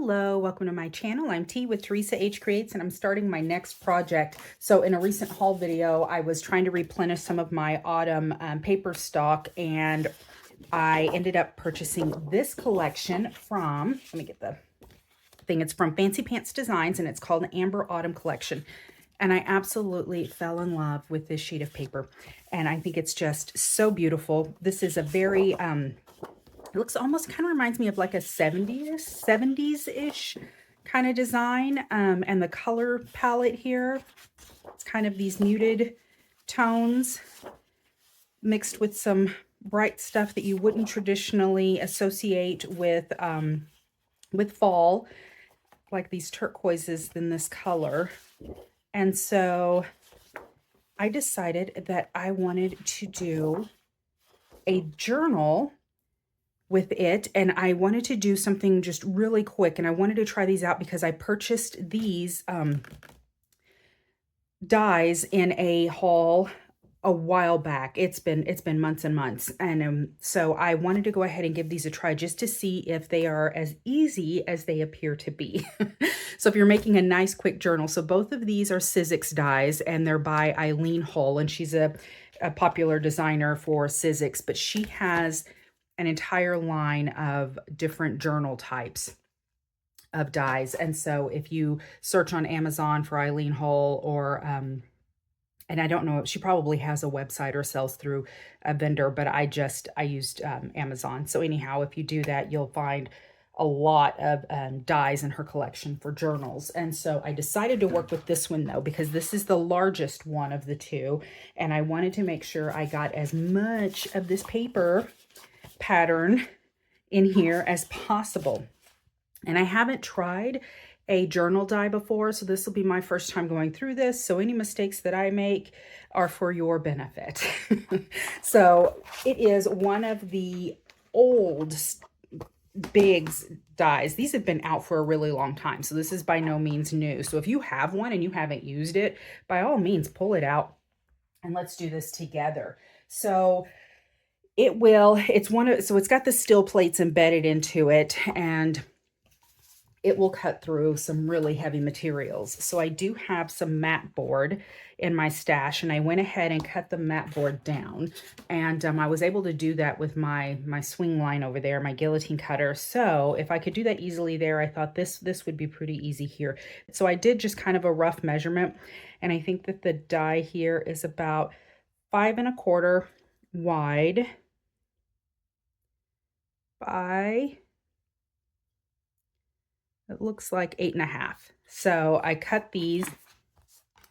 Hello, welcome to my channel. I'm T with Teresa H Creates, and I'm starting my next project. So in a recent haul video, I was trying to replenish some of my autumn paper stock, and I ended up purchasing this collection from, let me get the thing, it's from Fancy Pants Designs, and it's called an Amber Autumn Collection. And I absolutely fell in love with this sheet of paper, and I think it's just so beautiful. This is a very, it looks almost kind of reminds me of like a 70s-ish kind of design. And the color palette here, it's kind of these muted tones mixed with some bright stuff that you wouldn't traditionally associate with fall, like these turquoises in this color. And so I decided that I wanted to do a journal with it, and I wanted to do something just really quick, and I wanted to try these out because I purchased these dies in a haul a while back. It's been months and months, and so I wanted to go ahead and give these a try just to see if they are as easy as they appear to be. So if you're making a nice quick journal, so both of these are Sizzix dies, and they're by Eileen Hull, and she's a popular designer for Sizzix, but she has an entire line of different journal types of dies. And so if you search on Amazon for Eileen Hull, or and I don't know, she probably has a website or sells through a vendor, but I used Amazon. So anyhow, if you do that, you'll find a lot of dies in her collection for journals. And so I decided to work with this one though, because this is the largest one of the two. And I wanted to make sure I got as much of this paper pattern in here as possible. And I haven't tried a journal die before, so this will be my first time going through this. So any mistakes that I make are for your benefit. So it is one of the old Biggs dies. These have been out for a really long time, so this is by no means new. So if you have one and you haven't used it, by all means pull it out and let's do this together. So it's got the steel plates embedded into it, and it will cut through some really heavy materials. So I do have some mat board in my stash, and I went ahead and cut the mat board down, and I was able to do that with my swing line over there, my guillotine cutter. So if I could do that easily there, I thought this would be pretty easy here. So I did just kind of a rough measurement, and I think that the die here is about 5 1/4 wide by, it looks like 8 1/2. So I cut these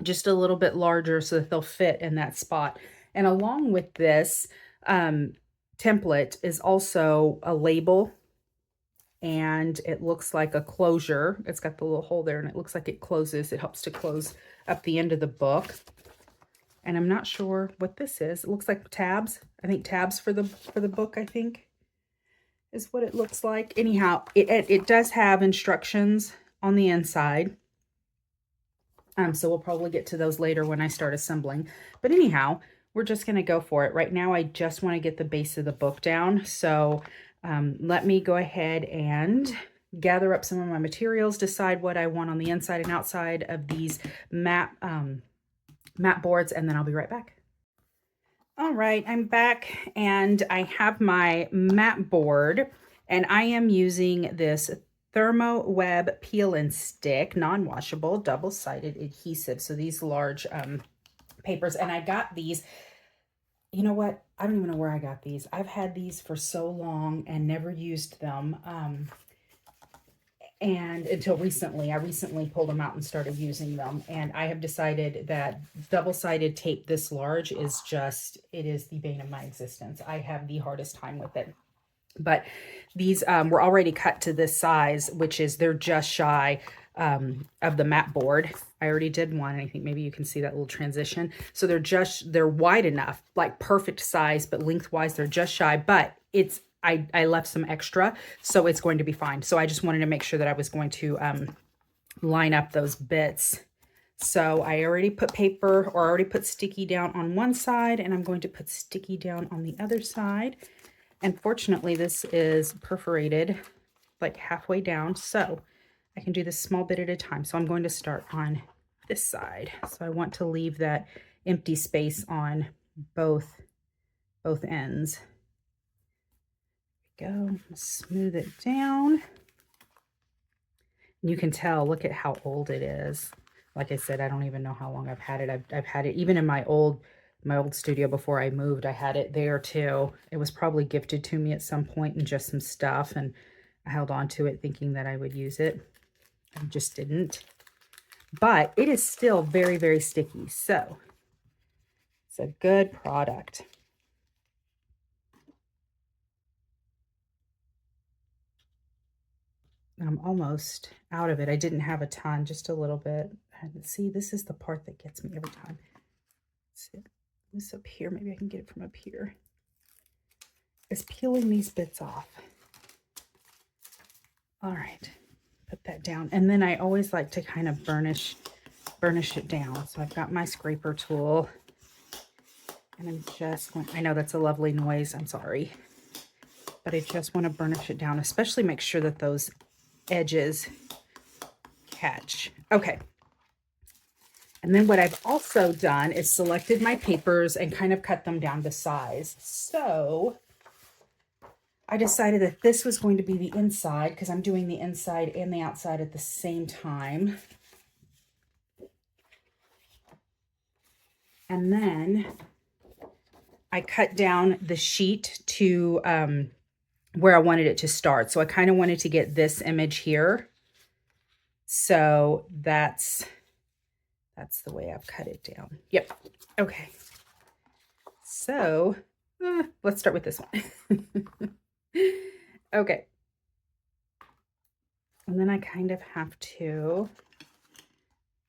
just a little bit larger so that they'll fit in that spot. And along with this template is also a label, and it looks like a closure. It's got the little hole there, and it looks like it closes. It helps to close up the end of the book. And I'm not sure what this is. It looks like tabs. I think tabs for the book, I think, is what it looks like. Anyhow, it does have instructions on the inside. So we'll probably get to those later when I start assembling. But anyhow, we're just going to go for it. Right now, I just want to get the base of the book down. So let me go ahead and gather up some of my materials, decide what I want on the inside and outside of these mat boards, and then I'll be right back. All right, I'm back, and I have my mat board, and I am using this Thermo Web Peel and Stick non-washable double-sided adhesive. So these large papers, and I got these, you know what? I don't even know where I got these. I've had these for so long and never used them. And until recently, I recently pulled them out and started using them. And I have decided that double-sided tape this large is just, it is the bane of my existence. I have the hardest time with it. But these were already cut to this size, which is, they're just shy of the mat board. I already did one, and I think maybe you can see that little transition. So they're wide enough, like perfect size, but lengthwise they're just shy. But it's, I left some extra, so it's going to be fine. So I just wanted to make sure that I was going to line up those bits. So I already put paper, or already put sticky down on one side, and I'm going to put sticky down on the other side. And fortunately, this is perforated like halfway down. So I can do this small bit at a time. So I'm going to start on this side. So I want to leave that empty space on both ends. Go smooth it down. You can tell, look at how old it is. Like I said, I don't even know how long I've had it. I've had it even in my old studio before I moved. I had it there too. It was probably gifted to me at some point in just some stuff, and I held on to it thinking that I would use it. I just didn't. But it is still very, very sticky. So it's a good product. I'm almost out of it. I didn't have a ton, just a little bit. And see, this is the part that gets me every time. Let's see, this up here, maybe I can get it from up here. It's peeling these bits off. All right, put that down. And then I always like to kind of burnish it down. So I've got my scraper tool. And I'm just going, I know that's a lovely noise, I'm sorry. But I just want to burnish it down, especially make sure that those edges catch. Okay. And then what I've also done is selected my papers and kind of cut them down to size. So I decided that this was going to be the inside because I'm doing the inside and the outside at the same time. And then I cut down the sheet to where I wanted it to start. So I kind of wanted to get this image here. So that's the way I've cut it down. Yep. Okay. So let's start with this one. Okay. And then I kind of have to,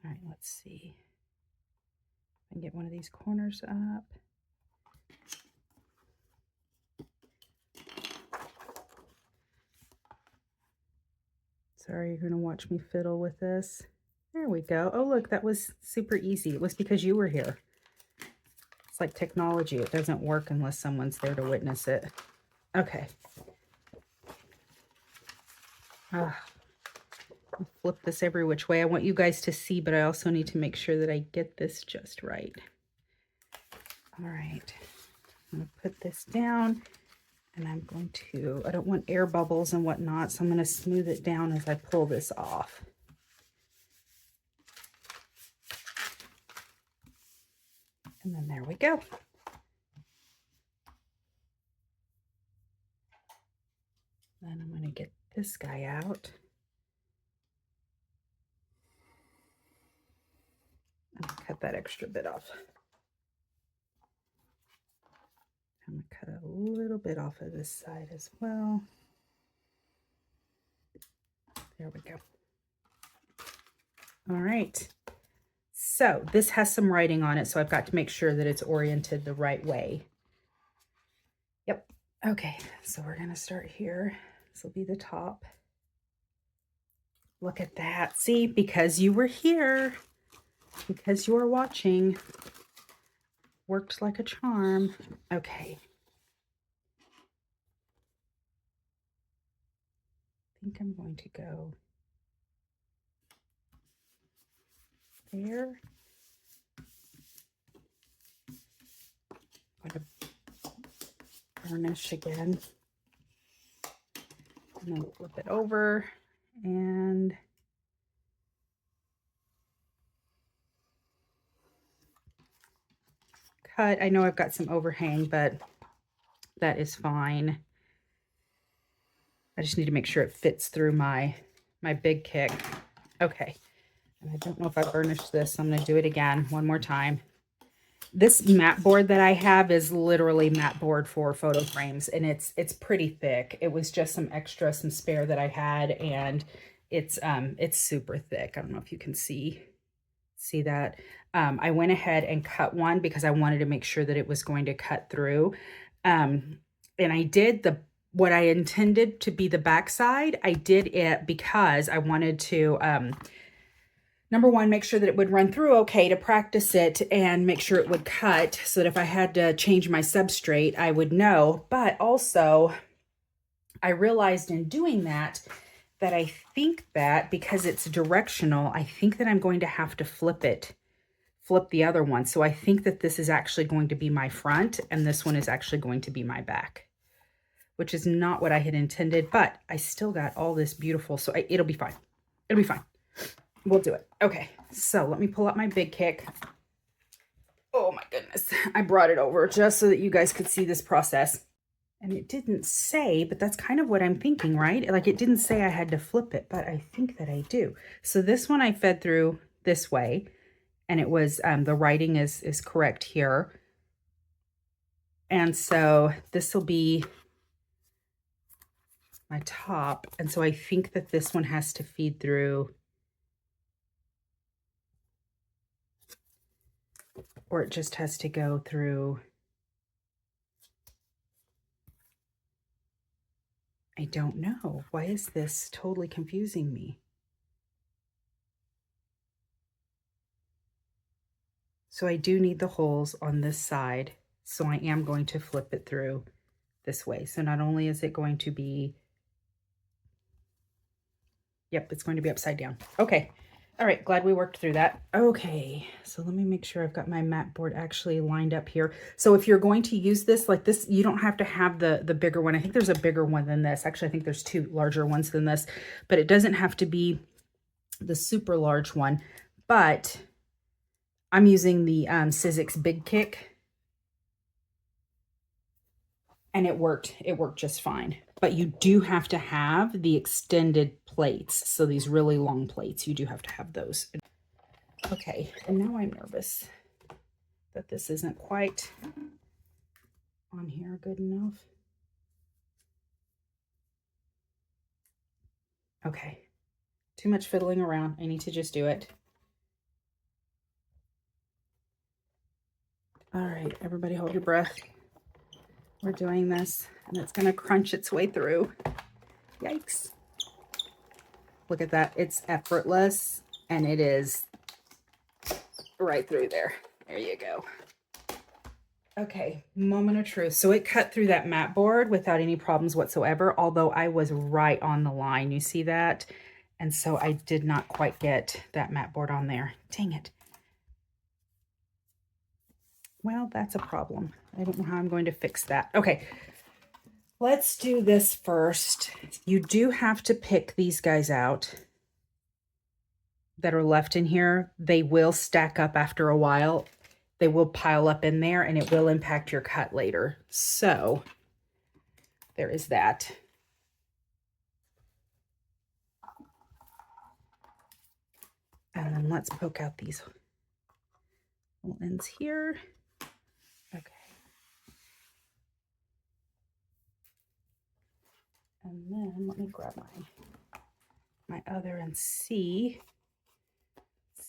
all right, let's see. I can get one of these corners up. Sorry, you're going to watch me fiddle with this. There we go. Oh, look, that was super easy. It was because you were here. It's like technology. It doesn't work unless someone's there to witness it. Okay. I'll flip this every which way. I want you guys to see, but I also need to make sure that I get this just right. All right. I'm going to put this down. And I'm going to, I don't want air bubbles and whatnot, so I'm going to smooth it down as I pull this off. And then there we go. Then I'm going to get this guy out. And cut that extra bit off. I'm going to cut a little bit off of this side as well. There we go. All right. So this has some writing on it, so I've got to make sure that it's oriented the right way. Yep. Okay, so we're going to start here. This will be the top. Look at that. See, because you were here, because you were watching, worked like a charm. Okay. I think I'm going to go there. I'm going to burnish again. And then flip it over and cut. I know I've got some overhang, but that is fine. I just need to make sure it fits through my big kick. Okay. And I don't know if I burnished this, so I'm going to do it again one more time. This mat board that I have is literally mat board for photo frames, and it's pretty thick. It was just some spare that I had, and it's super thick. I don't know if you can see that. I went ahead and cut one because I wanted to make sure that it was going to cut through. And I did what I intended to be the back side. I did it because I wanted to number one, make sure that it would run through okay to practice it and make sure it would cut so that if I had to change my substrate, I would know. But also, I realized in doing that that I think that because it's directional, I think that I'm going to have to flip the other one. So I think that this is actually going to be my front and this one is actually going to be my back, which is not what I had intended, but I still got all this beautiful, so it'll be fine. It'll be fine. We'll do it. Okay, so let me pull out my big kick. Oh my goodness. I brought it over just so that you guys could see this process. And it didn't say, but that's kind of what I'm thinking, right? Like it didn't say I had to flip it, but I think that I do. So this one I fed through this way, and it was, the writing is correct here. And so this will be my top. And so I think that this one has to feed through, or it just has to go through. I don't know. Why is this totally confusing me? So I do need the holes on this side. So I am going to flip it through this way. So not only is it going to be, yep, it's going to be upside down. Okay. All right, glad we worked through that. Okay, so let me make sure I've got my mat board actually lined up here. So if you're going to use this like this, you don't have to have the bigger one. I think there's a bigger one than this. Actually, I think there's two larger ones than this, but it doesn't have to be the super large one. But I'm using the Sizzix Big Kick, and it worked just fine. But you do have to have the extended plates. So these really long plates, you do have to have those. Okay, and now I'm nervous that this isn't quite on here good enough. Okay, too much fiddling around. I need to just do it. All right, everybody hold your breath. We're doing this, and it's gonna crunch its way through. Yikes. Look at that, it's effortless, and it is right through there. There you go. Okay, moment of truth. So it cut through that mat board without any problems whatsoever, although I was right on the line. You see that? And so I did not quite get that mat board on there. Dang it. Well, that's a problem. I don't know how I'm going to fix that. Okay, let's do this first. You do have to pick these guys out that are left in here. They will stack up after a while. They will pile up in there and it will impact your cut later. So there is that. And then let's poke out these little ends here. Okay. And then let me grab my other and see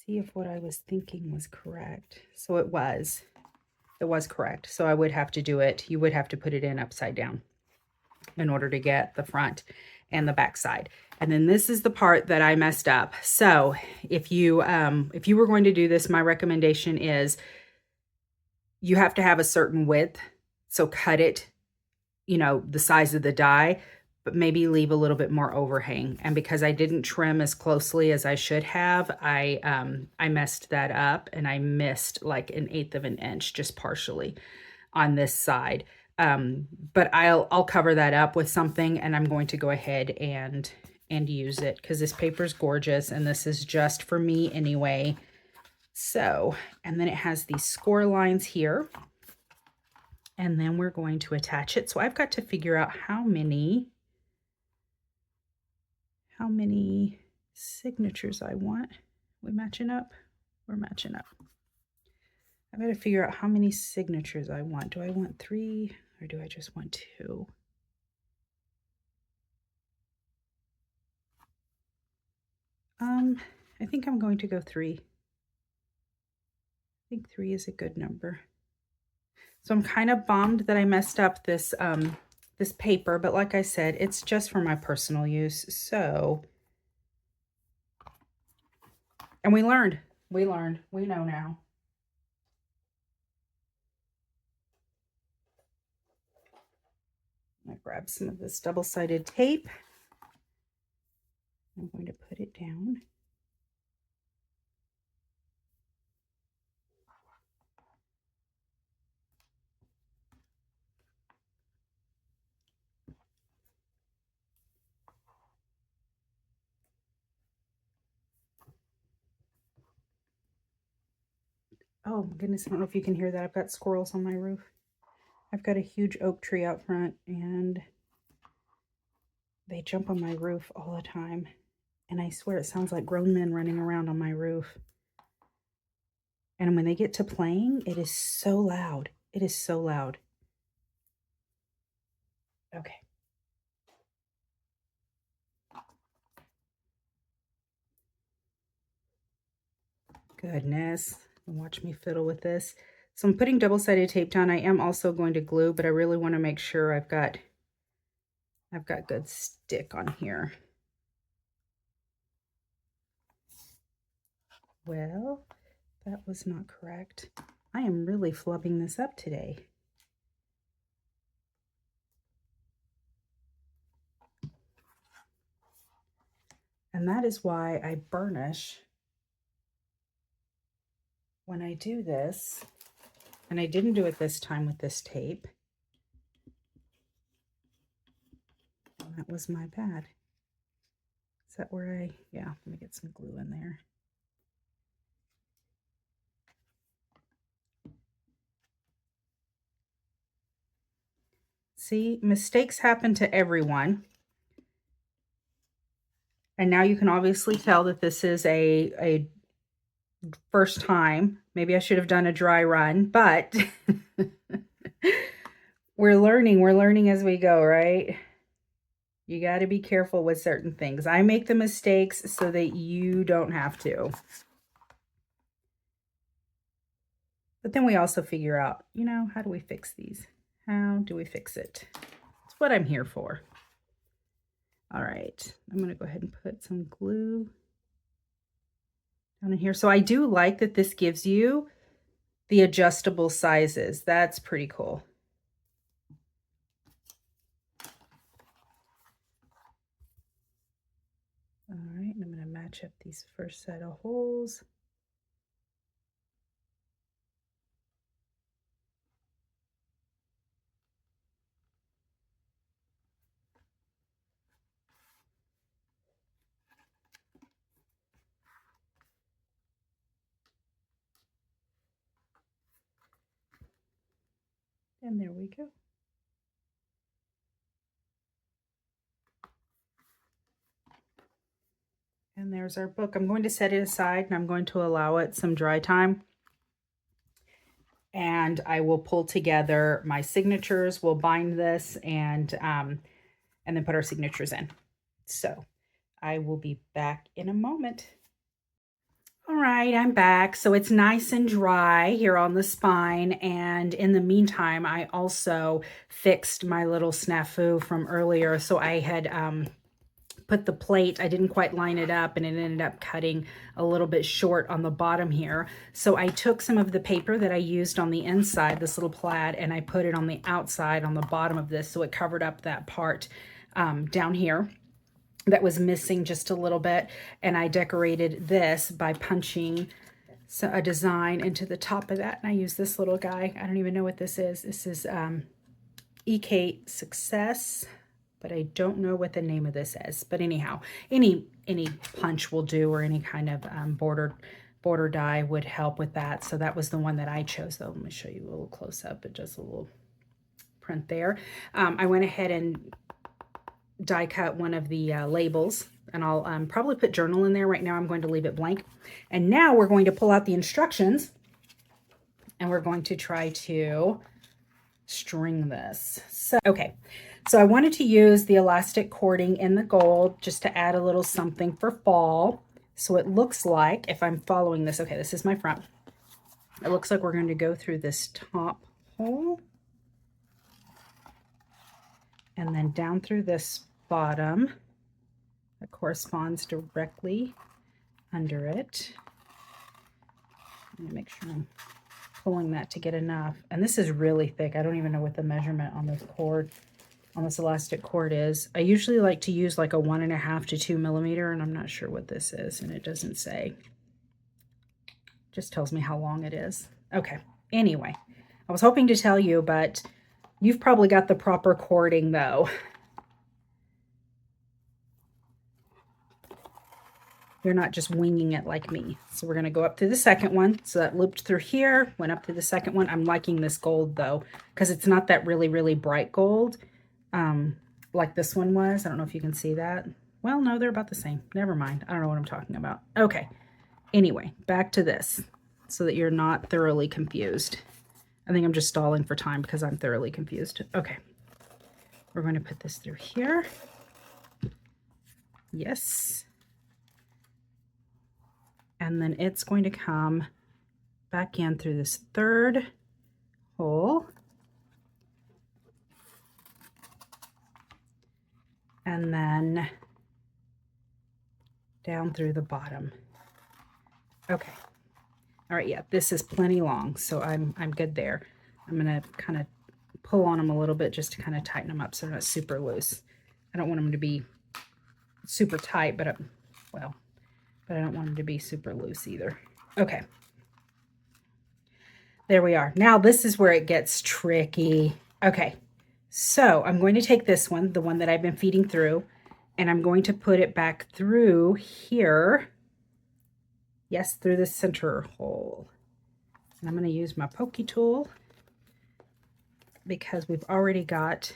if what I was thinking was correct. So it was correct. So I would have to do it. You would have to put it in upside down in order to get the front and the back side. And then this is the part that I messed up. So if you were going to do this, my recommendation is you have to have a certain width. So cut it, you know, the size of the die, but maybe leave a little bit more overhang. And because I didn't trim as closely as I should have, I messed that up and I missed like 1/8 of an inch just partially on this side. But I'll cover that up with something, and I'm going to go ahead and use it because this paper is gorgeous and this is just for me anyway. So, and then it has these score lines here, and then we're going to attach it. So I've got to figure out how many signatures I want. We matching up? We're matching up. I've got to figure out how many signatures I want. Do I want 3 or do I just want 2? I think I'm going to go 3. I think 3 is a good number. So I'm kind of bummed that I messed up this this paper, but like I said, it's just for my personal use. So, and we learned, we know now. I'm gonna grab some of this double-sided tape. I'm going to put it down. Oh my goodness, I don't know if you can hear that. I've got squirrels on my roof. I've got a huge oak tree out front and they jump on my roof all the time. And I swear it sounds like grown men running around on my roof. And when they get to playing, it is so loud. It is so loud. Okay. Goodness. Watch me fiddle with this. So I'm putting double-sided tape down. I am also going to glue, but I really want to make sure I've got good stick on here. Well, that was not correct. I am really flubbing this up today. And that is why I burnish when I do this. And I didn't do it this time with this tape. That was my bad. Is that where yeah, let me get some glue in there. See, mistakes happen to everyone. And now you can obviously tell that this is a first time. Maybe I should have done a dry run, but we're learning as we go, right? You got to be careful with certain things. I make the mistakes so that you don't have to. But then we also figure out, you know, how do we fix these? How do we fix it? That's what I'm here for. All right, I'm going to go ahead and put some glue down in here. So I do like that this gives you the adjustable sizes. That's pretty cool. All right, and I'm going to match up these first set of holes. And there we go. And there's our book. I'm going to set it aside and I'm going to allow it some dry time. And I will pull together my signatures. We'll bind this and then put our signatures in. So I will be back in a moment. All right, I'm back. So it's nice and dry here on the spine. And in the meantime, I also fixed my little snafu from earlier. So I had put the plate, I didn't quite line it up and it ended up cutting a little bit short on the bottom here. So I took some of the paper that I used on the inside, this little plaid, and I put it on the outside on the bottom of this. So it covered up that part down here that was missing just a little bit. And I decorated this by punching a design into the top of that. And I use this little guy. I don't even know what this is. This is EK Success, but I don't know what the name of this is. But anyhow, any punch will do, or any kind of border die would help with that. So that was the one that I chose, though. Let me show you a little close up, but just a little print there. I went ahead and die cut one of the labels, and I'll probably put journal in there. Right now I'm going to leave it blank. And now we're going to pull out the instructions and we're going to try to string this. So, okay, so I wanted to use the elastic cording in the gold just to add a little something for fall. So it looks like, if I'm following this, okay, this is my front. It looks like we're going to go through this top hole and then down through this bottom that corresponds directly under it. Let me make sure I'm pulling that to get enough. And this is really thick. I don't even know what the measurement on this cord on this elastic cord is. I usually like to use like a 1.5 to 2 millimeter, and I'm not sure what this is, and it doesn't say. Just tells me how long it is. Okay, anyway, I was hoping to tell you, but you've probably got the proper cording though. You're not just winging it like me. So we're going to go up through the second one. So that looped through here, went up through the second one. I'm liking this gold though, because it's not that really, really bright gold like this one was. I don't know if you can see that. Well, no, they're about the same. Never mind. I don't know what I'm talking about. Okay. Anyway, back to this so that you're not thoroughly confused. I think I'm just stalling for time because I'm thoroughly confused. Okay. We're going to put this through here. Yes. And then it's going to come back in through this third hole. And then down through the bottom. Okay. All right, yeah, this is plenty long, so I'm good there. I'm gonna kind of pull on them a little bit just to kind of tighten them up so they're not super loose. I don't want them to be super tight, but but I don't want them to be super loose either. Okay. There we are. Now this is where it gets tricky. Okay. So I'm going to take this one, the one that I've been feeding through, and I'm going to put it back through here. Yes, through the center hole. And I'm going to use my pokey tool because we've already got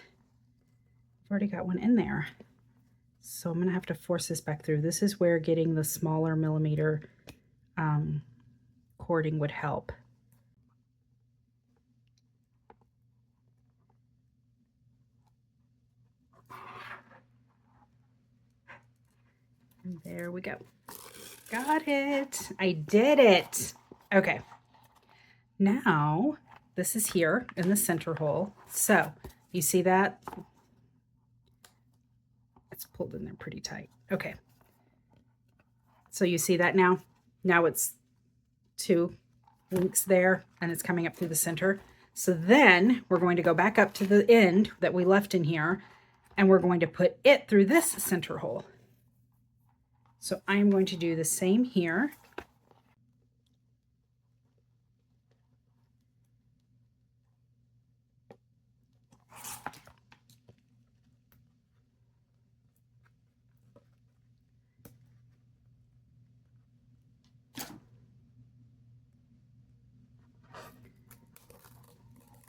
one in there. So I'm going to have to force this back through. This is where getting the smaller millimeter cording would help. And there we go. Got it. I did it. Okay. Now, this is here in the center hole. So, you see that? It's pulled in there pretty tight. Okay. So you see that now? Now it's 2 links there, and it's coming up through the center. So then we're going to go back up to the end that we left in here, and we're going to put it through this center hole. So I'm going to do the same here.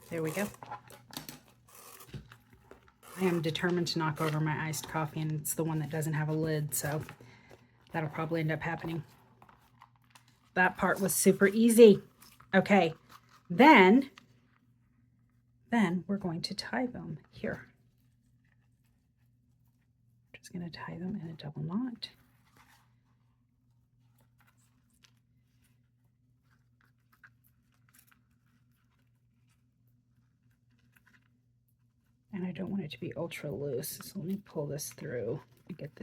There we go. I am determined to knock over my iced coffee, and it's the one that doesn't have a lid, so that'll probably end up happening. That part was super easy. Okay, then we're going to tie them here. Just going to tie them in a double knot. And I don't want it to be ultra loose, so let me pull this through and get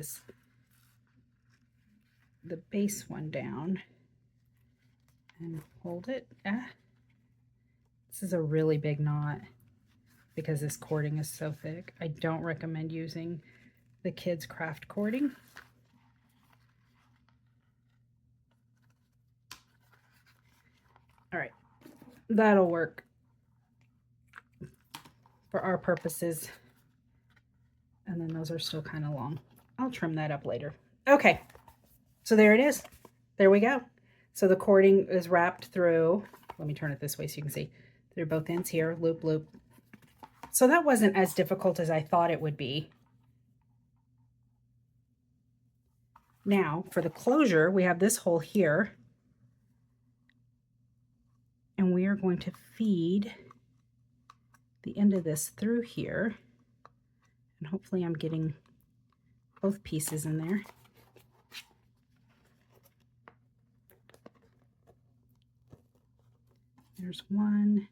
the base one down and hold it. This is a really big knot because this cording is so thick. I don't recommend using the kids' craft cording. All right, that'll work for our purposes. And then those are still kind of long. I'll trim that up later. Okay, so there it is. There we go. So the cording is wrapped through, let me turn it this way so you can see, through both ends here, loop, loop. So that wasn't as difficult as I thought it would be. Now for the closure, we have this hole here, and we are going to feed the end of this through here, and hopefully I'm getting both pieces in there. There's one.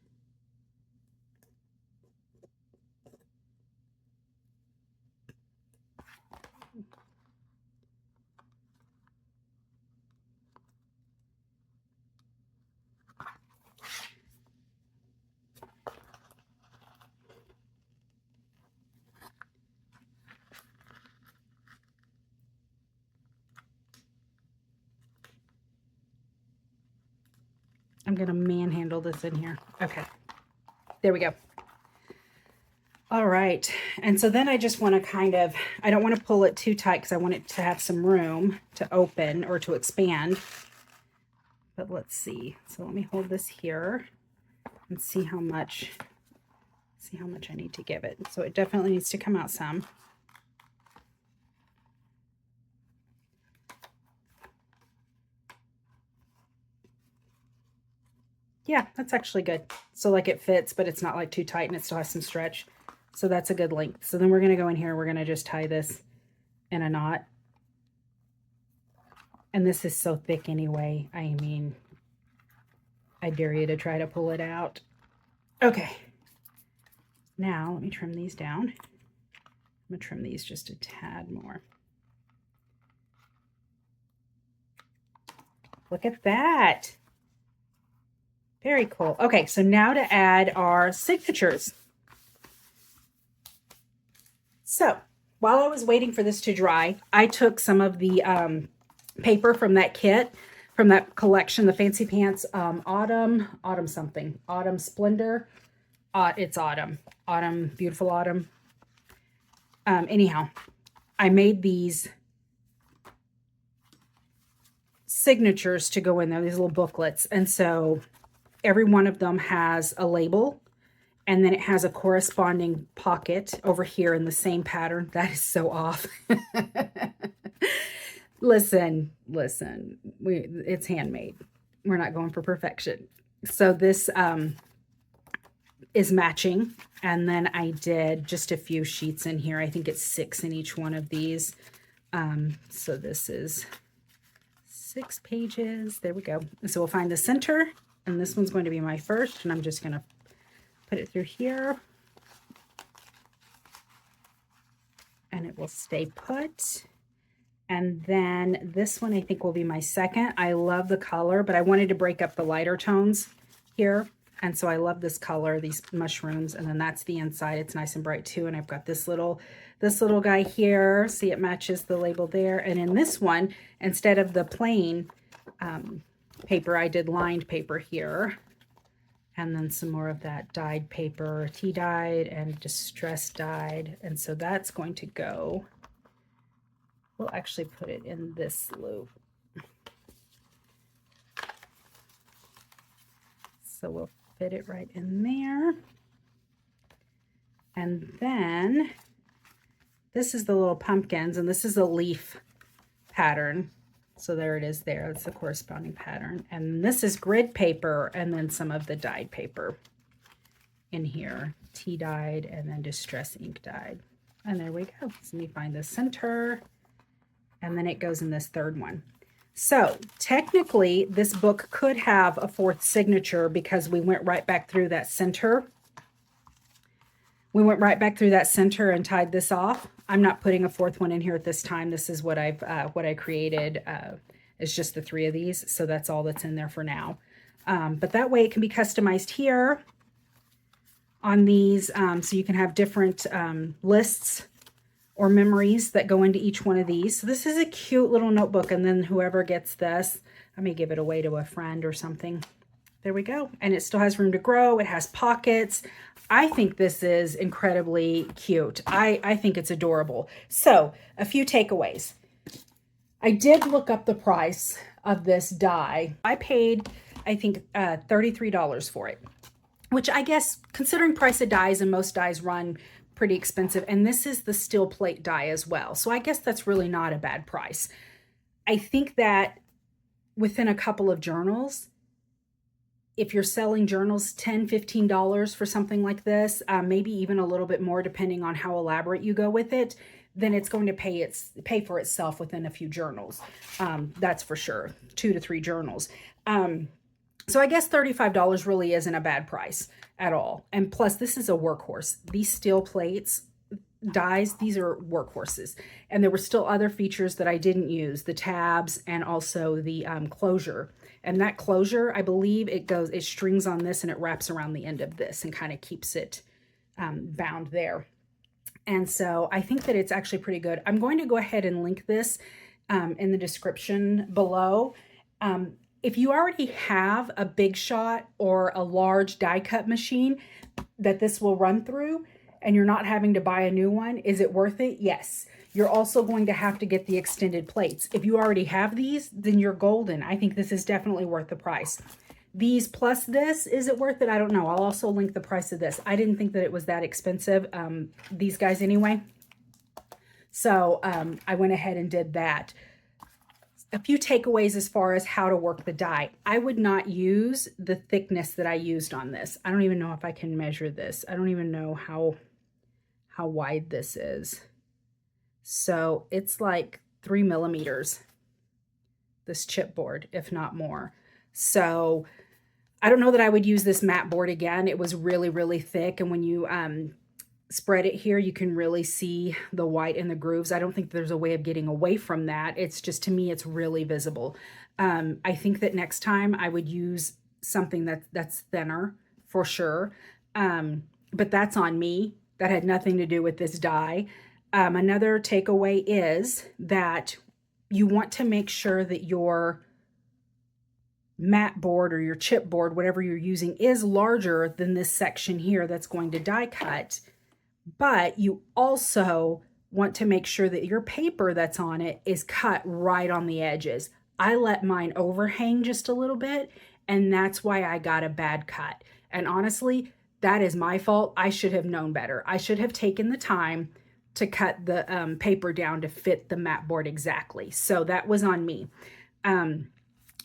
I'm going to manhandle this in here. Okay. There we go. All right. And so then I just want to kind of, I don't want to pull it too tight because I want it to have some room to open or to expand. But let's see. So let me hold this here and see how much I need to give it. So it definitely needs to come out some. Yeah, that's actually good. So like it fits, but it's not like too tight and it still has some stretch. So that's a good length. So then we're going to go in here. We're going to just tie this in a knot. And this is so thick anyway. I mean, I dare you to try to pull it out. Okay. Now let me trim these down. I'm going to trim these just a tad more. Look at that. Very cool. Okay, so now to add our signatures. So while I was waiting for this to dry, I took some of the paper from that kit, from that collection, the Fancy Pants Autumn Splendor. It's Autumn, Beautiful Autumn. Anyhow, I made these signatures to go in there, these little booklets. And so every one of them has a label, and then it has a corresponding pocket over here in the same pattern. That is so off. Listen, it's handmade. We're not going for perfection. So this is matching. And then I did just a few sheets in here. I think it's 6 in each one of these. So this is 6 pages. There we go. So we'll find the center, and this one's going to be my first, and I'm just going to put it through here, and it will stay put. And then this one I think will be my second. I love the color, but I wanted to break up the lighter tones here. And so I love this color, these mushrooms. And then that's the inside. It's nice and bright too. And I've got this little guy here. See, it matches the label there. And in this one, instead of the plain paper, I did lined paper here. And then some more of that dyed paper, tea dyed and distress dyed. And so that's going to go, we'll actually put it in this loop. So we'll fit it right in there. And then this is the little pumpkins, and this is a leaf pattern. So there it is there. That's the corresponding pattern. And this is grid paper, and then some of the dyed paper in here. Tea dyed and then distress ink dyed. And there we go. So let me find the center. And then it goes in this third one. So technically this book could have a 4th signature because we went right back through that center. We went right back through that center and tied this off. I'm not putting a 4th one in here at this time. This is what I created. It's just the 3 of these. So that's all that's in there for now. But that way it can be customized here on these. So you can have different lists or memories that go into each one of these. So this is a cute little notebook. And then whoever gets this, I may give it away to a friend or something. There we go. And it still has room to grow. It has pockets. I think this is incredibly cute. I think it's adorable. So a few takeaways. I did look up the price of this die. I paid, I think, $33 for it, which I guess considering price of dies, and most dies run pretty expensive. And this is the steel plate die as well. So I guess that's really not a bad price. I think that within a couple of journals, if you're selling journals, $10, $15 for something like this, maybe even a little bit more depending on how elaborate you go with it, then it's going to pay for itself within a few journals. That's for sure, 2 to 3 journals. So I guess $35 really isn't a bad price at all. And plus, this is a workhorse. These steel plates, dies, these are workhorses. And there were still other features that I didn't use, the tabs and also the closure. And that closure, I believe it strings on this and it wraps around the end of this and kind of keeps it bound there. And so I think that it's actually pretty good. I'm going to go ahead and link this in the description below. if you already have a Big Shot or a large die cut machine that this will run through and you're not having to buy a new one, is it worth it? Yes. You're also going to have to get the extended plates. If you already have these, then you're golden. I think this is definitely worth the price. These plus this, is it worth it? I don't know. I'll also link the price of this. I didn't think that it was that expensive, these guys anyway. So I went ahead and did that. A few takeaways as far as how to work the die. I would not use the thickness that I used on this. I don't even know if I can measure this. I don't even know how wide this is. So it's like 3 millimeters, this chipboard, if not more. So I don't know that I would use this mat board again. It was really, really thick. And when you spread it here, you can really see the white in the grooves. I don't think there's a way of getting away from that. It's just, to me, it's really visible. I think that next time I would use something that's thinner for sure. But that's on me. That had nothing to do with this die. Another takeaway is that you want to make sure that your mat board or your chipboard, whatever you're using, is larger than this section here that's going to die cut. But you also want to make sure that your paper that's on it is cut right on the edges. I let mine overhang just a little bit, and that's why I got a bad cut. And honestly, that is my fault. I should have known better. I should have taken the time to cut the paper down to fit the mat board exactly. So that was on me.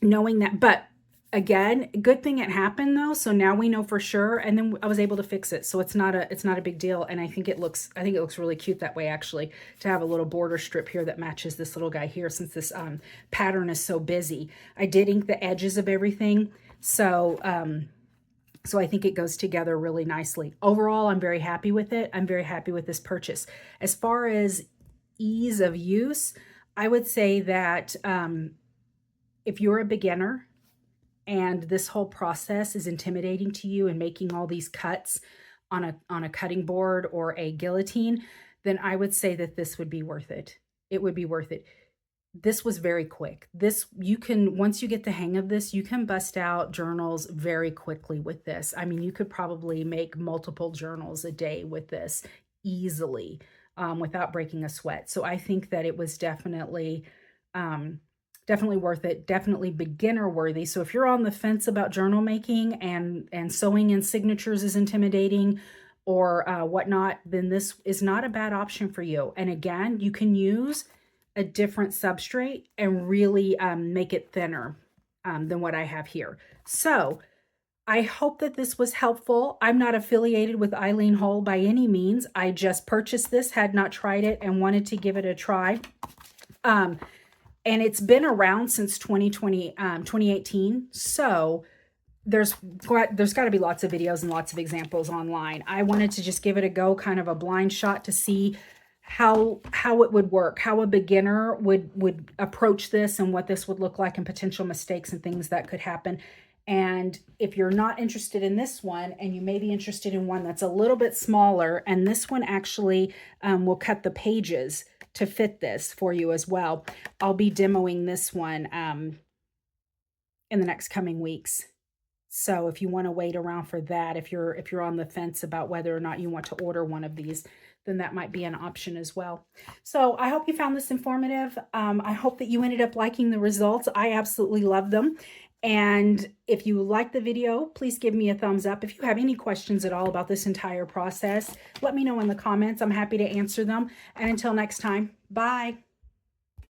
Knowing that, but again, good thing it happened though. So now we know for sure. And then I was able to fix it. So it's not a big deal. And I think it looks really cute that way, actually, to have a little border strip here that matches this little guy here, since this pattern is so busy. I did ink the edges of everything. So, so I think it goes together really nicely. Overall, I'm very happy with it. I'm very happy with this purchase. As far as ease of use, I would say that if you're a beginner and this whole process is intimidating to you and making all these cuts on a cutting board or a guillotine, then I would say that this would be worth it. It would be worth it. This was very quick. This, you can, once you get the hang of this, you can bust out journals very quickly with this. I mean, you could probably make multiple journals a day with this easily without breaking a sweat. So I think that it was definitely worth it, definitely beginner worthy. So if you're on the fence about journal making and sewing in signatures is intimidating or whatnot, then this is not a bad option for you. And again, you can use a different substrate and really make it thinner than what I have here. So I hope that this was helpful. I'm not affiliated with Eileen Hull by any means. I just purchased this, had not tried it, and wanted to give it a try. And it's been around since 2018. So there's got to be lots of videos and lots of examples online. I wanted to just give it a go, kind of a blind shot, to see how it would work, how a beginner would approach this and what this would look like, and potential mistakes and things that could happen. And if you're not interested in this one, and you may be interested in one that's a little bit smaller, and this one actually will cut the pages to fit this for you as well. I'll be demoing this one in the next coming weeks. So if you want to wait around for that, if you're on the fence about whether or not you want to order one of these, then that might be an option as well. So I hope you found this informative. I hope that you ended up liking the results. I absolutely love them. And if you like the video, please give me a thumbs up. If you have any questions at all about this entire process, let me know in the comments. I'm happy to answer them. And until next time, bye.